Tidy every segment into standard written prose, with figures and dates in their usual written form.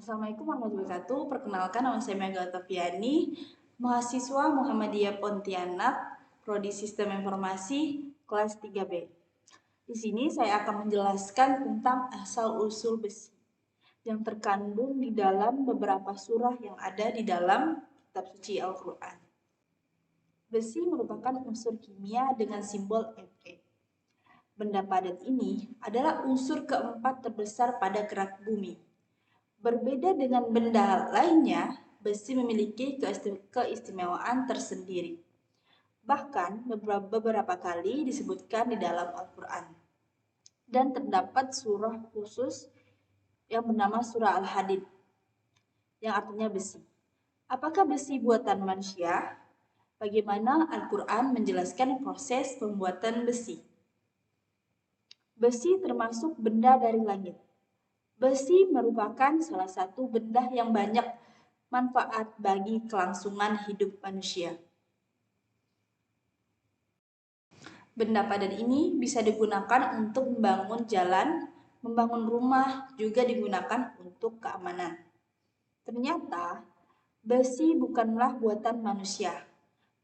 Assalamualaikum warahmatullahi wabarakatuh. Perkenalkan, nama saya Mega Tafiani, mahasiswa Muhammadiyah Pontianak, Prodi Sistem Informasi, kelas 3B. Di sini saya akan menjelaskan tentang asal-usul besi yang terkandung di dalam beberapa surah yang ada di dalam kitab suci Al-Quran. Besi merupakan unsur kimia dengan simbol Fe. Benda padat ini adalah unsur keempat terbesar pada kerak bumi. Berbeda dengan benda lainnya, besi memiliki keistimewaan tersendiri. Bahkan beberapa kali disebutkan di dalam Al-Quran. Dan terdapat surah khusus yang bernama surah Al-Hadid, yang artinya besi. Apakah besi buatan manusia? Bagaimana Al-Quran menjelaskan proses pembuatan besi? Besi termasuk benda dari langit. Besi merupakan salah satu benda yang banyak manfaat bagi kelangsungan hidup manusia. Benda padat ini bisa digunakan untuk membangun jalan, membangun rumah, juga digunakan untuk keamanan. Ternyata, besi bukanlah buatan manusia,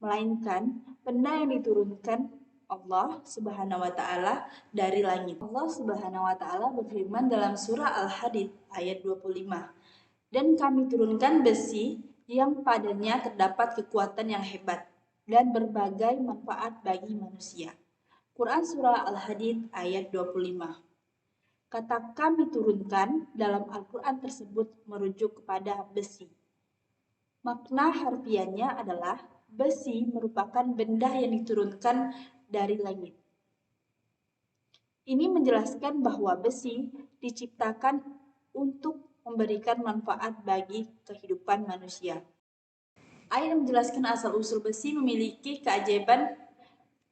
melainkan benda yang diturunkan Allah Subhanahu wa taala dari langit. Allah Subhanahu wa taala berfirman dalam surah Al-Hadid ayat 25. Dan kami turunkan besi yang padanya terdapat kekuatan yang hebat dan berbagai manfaat bagi manusia. Quran surah Al-Hadid ayat 25. Kata kami turunkan dalam Al-Quran tersebut merujuk kepada besi. Makna harfiahnya adalah besi merupakan benda yang diturunkan dari langit. Ini menjelaskan bahwa besi diciptakan untuk memberikan manfaat bagi kehidupan manusia. Ayat yang menjelaskan asal-usul besi memiliki keajaiban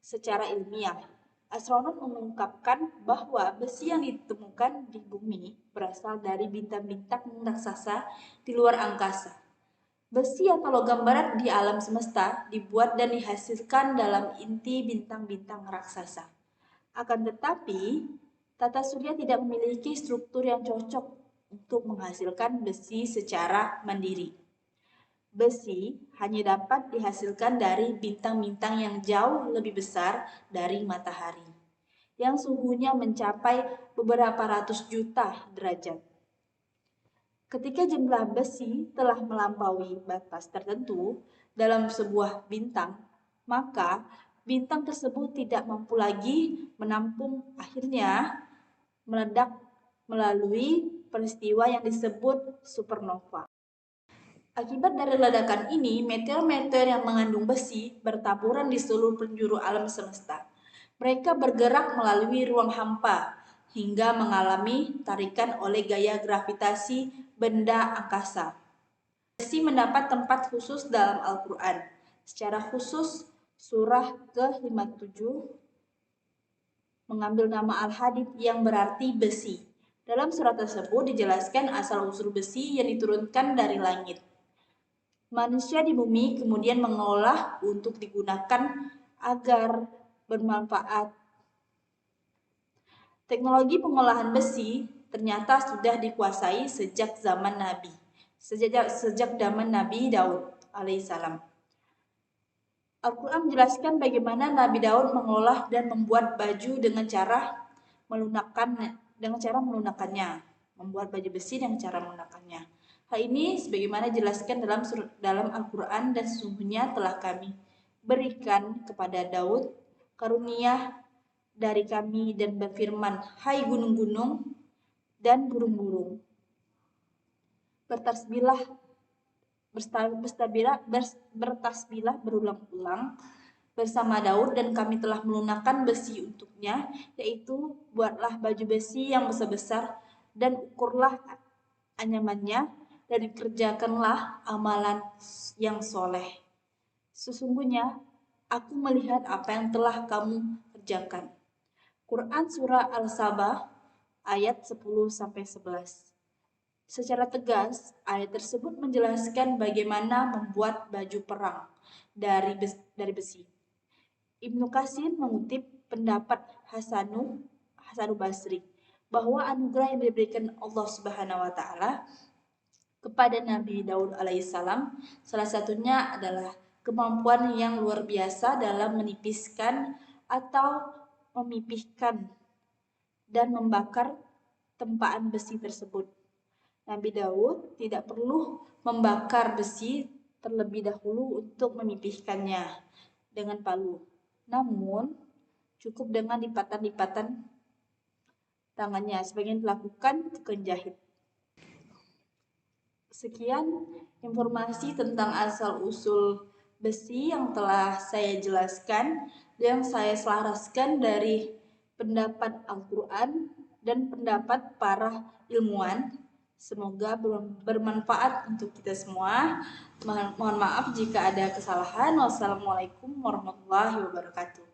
secara ilmiah. Astronom mengungkapkan bahwa besi yang ditemukan di bumi berasal dari bintang-bintang raksasa di luar angkasa. Besi atau logam berat di alam semesta dibuat dan dihasilkan dalam inti bintang-bintang raksasa. Akan tetapi, tata surya tidak memiliki struktur yang cocok untuk menghasilkan besi secara mandiri. Besi hanya dapat dihasilkan dari bintang-bintang yang jauh lebih besar dari matahari, yang suhunya mencapai beberapa ratus juta derajat. Ketika jumlah besi telah melampaui batas tertentu dalam sebuah bintang, maka bintang tersebut tidak mampu lagi menampung, akhirnya meledak melalui peristiwa yang disebut supernova. Akibat dari ledakan ini, meteor-meteor yang mengandung besi bertaburan di seluruh penjuru alam semesta. Mereka bergerak melalui ruang hampa hingga mengalami tarikan oleh gaya gravitasi benda angkasa. Besi mendapat tempat khusus dalam Al-Quran. Secara khusus, surah ke-57 mengambil nama Al-Hadid yang berarti besi. Dalam surat tersebut dijelaskan asal-usul besi yang diturunkan dari langit. Manusia di bumi kemudian mengolah untuk digunakan agar bermanfaat. Teknologi pengolahan besi ternyata sudah dikuasai sejak zaman Nabi. Sejak zaman Nabi Daud alaihissalam. Al-Quran menjelaskan bagaimana Nabi Daud mengolah dan membuat baju dengan cara melunakkannya, membuat baju besi dengan cara melunakkannya. Hal ini sebagaimana dijelaskan dalam Al-Quran, dan sesungguhnya telah kami berikan kepada Daud karunia dari kami dan berfirman, hai gunung-gunung dan burung-burung, bertasbihlah berulang-ulang bersama Daud, dan kami telah melunakkan besi untuknya, yaitu buatlah baju besi yang besar-besar dan ukurlah anyamannya dan kerjakanlah amalan yang soleh. Sesungguhnya aku melihat apa yang telah kamu kerjakan. Quran surah Al-Sabah ayat 10-11. Secara tegas, ayat tersebut menjelaskan bagaimana membuat baju perang dari besi. Ibnu Katsir mengutip pendapat Hasanul Basri bahwa anugerah yang diberikan Allah Subhanahu wa taala kepada Nabi Daud alaihissalam. Salah satunya adalah kemampuan yang luar biasa dalam menipiskan atau memipihkan dan membakar tempaan besi tersebut. Nabi Daud tidak perlu membakar besi terlebih dahulu untuk memipihkannya dengan palu. Namun, cukup dengan lipatan-lipatan tangannya, sebagian dilakukan tukang jahit. Sekian informasi tentang asal-usul besi yang telah saya jelaskan dan saya selaraskan dari pendapat Al-Quran dan pendapat para ilmuwan. Semoga bermanfaat untuk kita semua. Mohon maaf jika ada kesalahan. Wassalamualaikum warahmatullahi wabarakatuh.